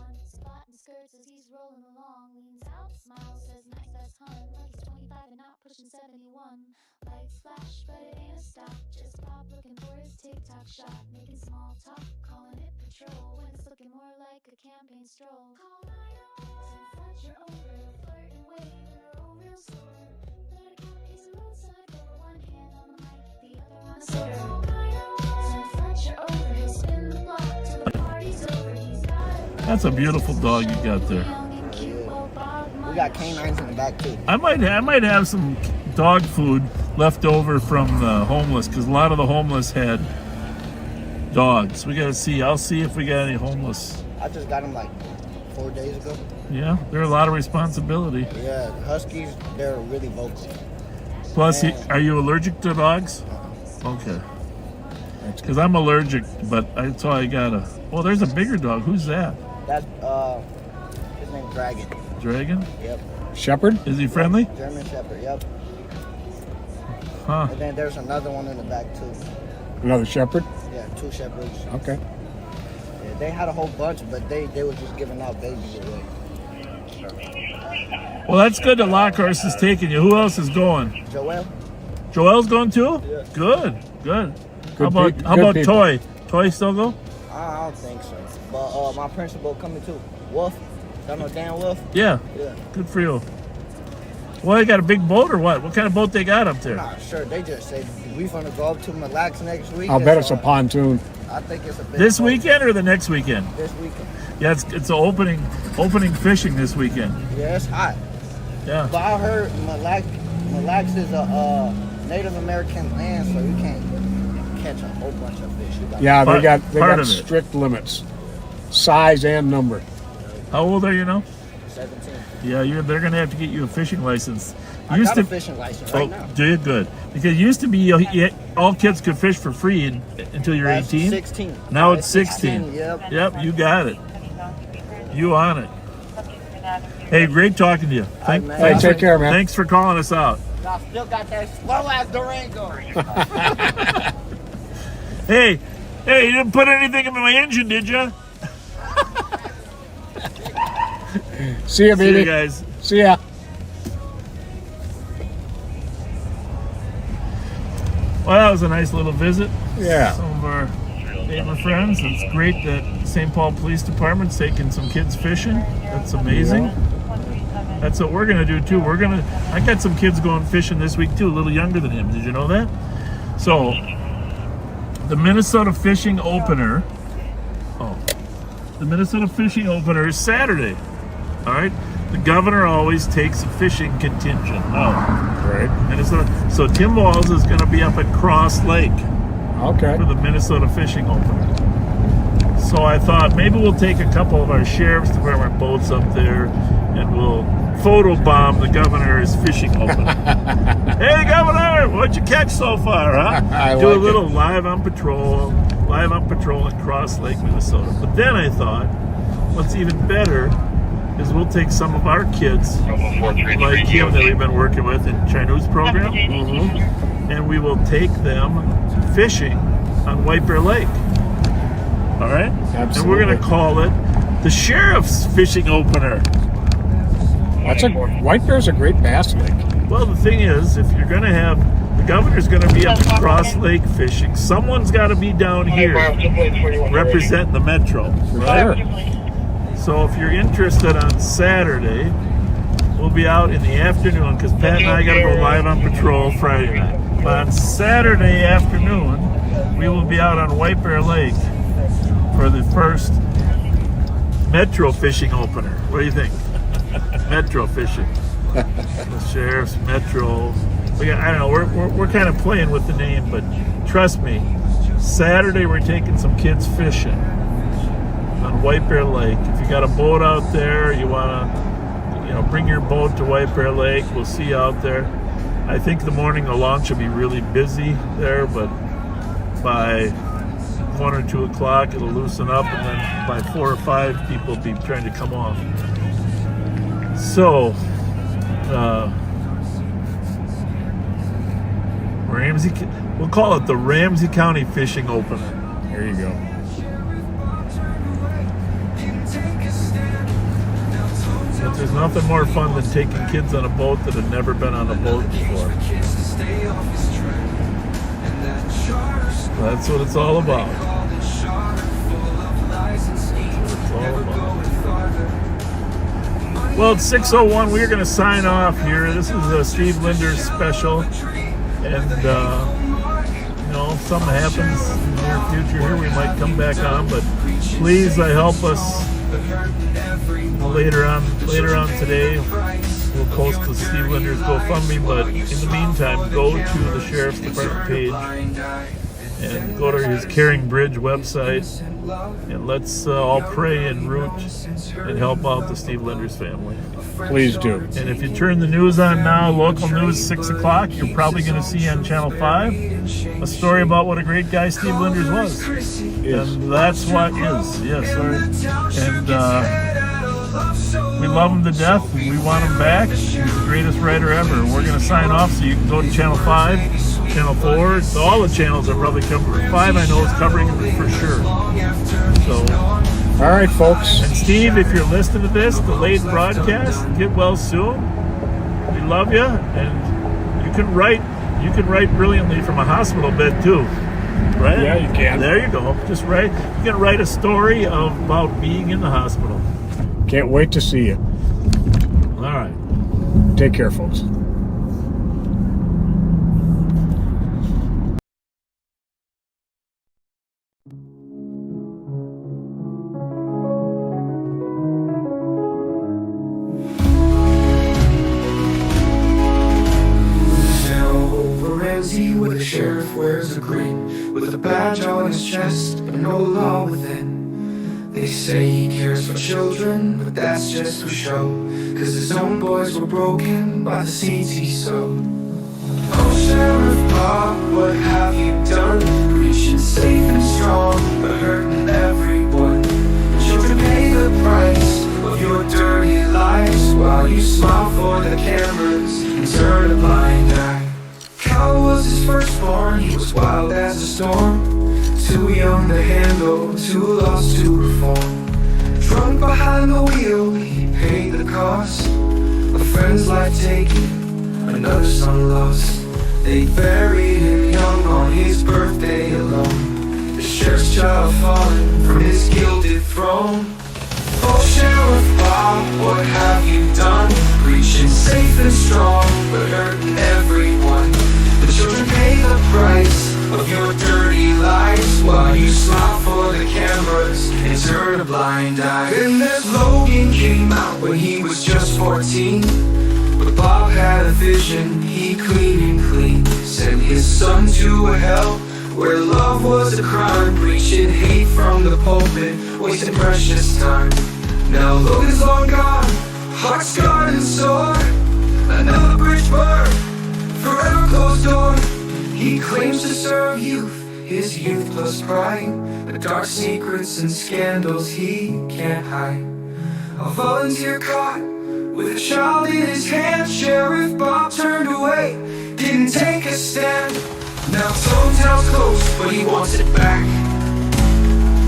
Speaker 9: flatten skirts as he's rolling along. Leans out, smiles, says nice, that's hun. Like he's 25 and not pushing 71. Lights flash, but it ain't a stop. Just pop looking for his TikTok shot. Making small talk, calling it patrol. When it's looking more like a campaign stroll. Call 911, FLETCHER over. Flirting, waving, roll real slow. Let a cat piece of roadside for one hand on the mic, the other on the shoulder. Call 911, FLETCHER over. He'll spin the block till the party's over. He's got it.
Speaker 4: That's a beautiful dog you got there.
Speaker 8: We got canines in the back too.
Speaker 4: I might have some dog food left over from the homeless, because a lot of the homeless had dogs. We gotta see. I'll see if we got any homeless.
Speaker 8: I just got them like 4 days ago.
Speaker 4: Yeah, they're a lot of responsibility.
Speaker 8: Yeah, Huskies, they're really vocal.
Speaker 4: Plus, are you allergic to dogs? Okay. Because I'm allergic, but that's all I gotta. Oh, there's a bigger dog. Who's that?
Speaker 8: That's his name's Dragon.
Speaker 4: Dragon?
Speaker 8: Yep.
Speaker 3: Shepherd?
Speaker 4: Is he friendly?
Speaker 8: German Shepherd. Yep.
Speaker 4: Huh.
Speaker 8: And then there's another one in the back too.
Speaker 3: Another shepherd?
Speaker 8: Yeah, 2 shepherds.
Speaker 3: Okay.
Speaker 8: Yeah, they had a whole bunch, but they were just giving out babies away.
Speaker 4: Well, that's good that Lockhorse is taking you. Who else is going?
Speaker 8: Joel?
Speaker 4: Joel's going too?
Speaker 8: Yeah.
Speaker 4: Good, good.
Speaker 3: Good
Speaker 4: How
Speaker 3: people.
Speaker 4: about Toy? Toy still go?
Speaker 8: I don't think so. But my principal coming too. Wolf. Y'all know Dan Wolf?
Speaker 4: Yeah.
Speaker 8: Yeah.
Speaker 4: Good for you. Well, they got a big boat or what? What kind of boat they got up there?
Speaker 8: I'm not sure. They just said we're gonna go up to Mille Lacs next week.
Speaker 3: I'll bet it's a pontoon.
Speaker 8: I think it's a big
Speaker 4: This
Speaker 8: boat.
Speaker 4: weekend or the next weekend?
Speaker 8: This weekend.
Speaker 4: Yeah, it's an opening fishing this weekend.
Speaker 8: Yeah, it's hot.
Speaker 4: Yeah.
Speaker 8: But I heard Mille Lacs is a Native American land, so you can't catch a whole bunch of fish. You got
Speaker 3: Yeah, they got
Speaker 4: part of it.
Speaker 3: strict limits, size and number.
Speaker 4: How old are you now?
Speaker 8: 17.
Speaker 4: Yeah, they're gonna have to get you a fishing license.
Speaker 8: I got a fishing license right now.
Speaker 4: Do you? Good. Because it used to be all kids could fish for free until you're
Speaker 8: That's
Speaker 4: 18.
Speaker 8: 16.
Speaker 4: Now it's 16.
Speaker 8: Yep.
Speaker 4: Yep, you got it. You on it. Hey, great talking to you.
Speaker 3: Hey, take care, man.
Speaker 4: Thanks for calling us out.
Speaker 8: I still got that slow ass Durango.
Speaker 4: Hey, you didn't put anything in my engine, did you?
Speaker 3: See ya, baby.
Speaker 4: See you guys.
Speaker 3: See ya.
Speaker 4: Well, that was a nice little visit.
Speaker 3: Yeah.
Speaker 4: Some of our neighbor friends. It's great that St. Paul Police Department's taking some kids fishing. That's amazing. That's what we're gonna do too. I got some kids going fishing this week too, a little younger than him. Did you know that? So, the Minnesota Fishing Opener. The Minnesota Fishing Opener is Saturday. All right. The governor always takes a fishing contingent.
Speaker 3: Right.
Speaker 4: So Tim Walls is going to be up at Cross Lake.
Speaker 3: Okay.
Speaker 4: For the Minnesota Fishing Opener. So I thought maybe we'll take a couple of our sheriff's department boats up there and we'll photobomb the governor's fishing opener. Hey, Governor, what'd you catch so far, huh? Do a little live on patrol in Cross Lake, Minnesota. But then I thought, what's even better is we'll take some of our kids, like him that we've been working with in Chinoo's program, and we will take them fishing on White Bear Lake. All right?
Speaker 3: Absolutely.
Speaker 4: And we're going to call it the Sheriff's Fishing Opener.
Speaker 3: White Bear's a great bass lake.
Speaker 4: Well, the thing is, if you're going to have, the governor's going to be up at Cross Lake fishing, someone's got to be down here representing the metro, right? So if you're interested on Saturday, we'll be out in the afternoon because Pat and I got to go live on patrol Friday night. But on Saturday afternoon, we will be out on White Bear Lake for the first Metro Fishing Opener. What do you think? Metro Fishing. The Sheriff's Metro. I don't know, we're kind of playing with the name, but trust me, Saturday we're taking some kids fishing on White Bear Lake. If you got a boat out there, you want to bring your boat to White Bear Lake, we'll see you out there. I think the morning the launch will be really busy there, but by 1 or 2 o'clock it'll loosen up, and then by 4 or 5 people will be trying to come off. So Ramsey, we'll call it the Ramsey County Fishing Opener.
Speaker 3: There you go.
Speaker 4: There's nothing more fun than taking kids on a boat that have never been on a boat before. That's what it's all about. Well, it's 6:01. We're going to sign off here. This is a Steve Linders special. And, you know, if something happens in the near future here, we might come back on. But please help us later on today. We'll post the Steve Linders GoFundMe. But in the meantime, go to the Sheriff's Department page and go to his Caring Bridge website, and let's all pray and root and help out the Steve Linders family.
Speaker 3: Please do.
Speaker 4: And if you turn the news on now, local news, 6 o'clock, you're probably going to see on Channel 5 a story about what a great guy Steve Linders was. And that's what is. Yes, sir. And we love him to death. We want him back. He's the greatest writer ever. We're going to sign off, so you can go to Channel 5, Channel 4. So all the channels are probably covering. 5, I know, is covering it for sure. So,
Speaker 3: all right, folks.
Speaker 4: And Steve, if you're listening to this, the late broadcast, get well soon. We love you, and you can write brilliantly from a hospital bed too, right?
Speaker 3: Yeah, you can.
Speaker 4: There you go. Just write. You can write a story about being in the hospital.
Speaker 3: Can't wait to see you.
Speaker 4: All right.
Speaker 3: Take care, folks.
Speaker 11: Ramsey, where the sheriff wears a grin, with a badge on his chest, but no law within. They say he cares for children, but that's just for show, 'cause his own boys were broken by the seeds he sowed. Oh, Sheriff Bob, what have you done? Preaching safe and strong, but hurting everyone. Children pay the price of your dirty lies, while you smile for the cameras and turn a blind eye. Cal was his firstborn, he was wild as a storm, too young to handle, too lost to reform. Drunk behind the wheel, he paid the cost. A friend's life taken, another son lost. They buried him young on his birthday alone. The sheriff's child fallen from his gilded throne. Oh, Sheriff Bob, what have you done? Preaching safe and strong, but hurting everyone. The children pay the price of your dirty lies, while you smile for the cameras and turn a blind eye. And as Logan came out when he was just 14, but Bob had a vision, he clean and clean. Sent his son to a hell where love was a crime, preaching hate from the pulpit, wasting precious time. Now Logan's long gone, heart scarred and sore, another bridge burned, forever closed door. He claims to serve youth, his youth plus pride, the dark secrets and scandals he can't hide. A volunteer caught with a child in his hand, Sheriff Bob turned away, didn't take a stand. Now his hometown's closed, but he wants it back.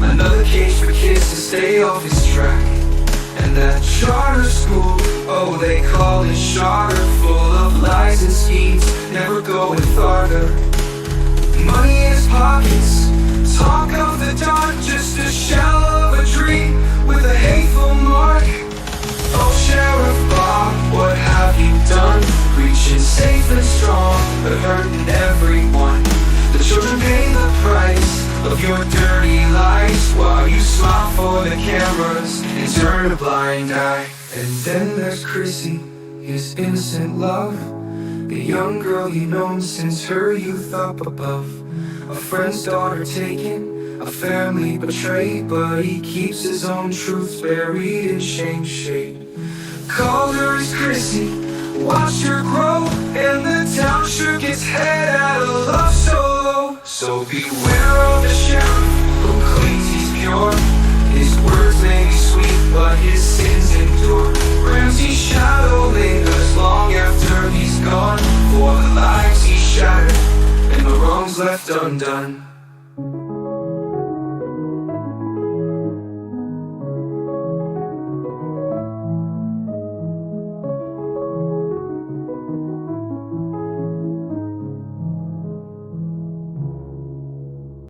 Speaker 11: Another cage for kids to stay off his track. And that charter school, oh they call it charter, full of lies and schemes, never going farther. Money in his pockets, talk of the dark, just a shell of a dream with a hateful mark. Oh Sheriff Bob, what have you done? Preaching safe and strong, but hurting everyone. The children pay the price of your dirty lies, while you smile for the cameras and turn a blind eye. And then there's Chrissy, his innocent love, the young girl he known since her youth up above. A friend's daughter taken, a family betrayed, but he keeps his own truths buried in shame shade. Called her his Chrissy, watched her grow, and the town shook its head at a love so low. So beware of the sheriff who claims he's pure.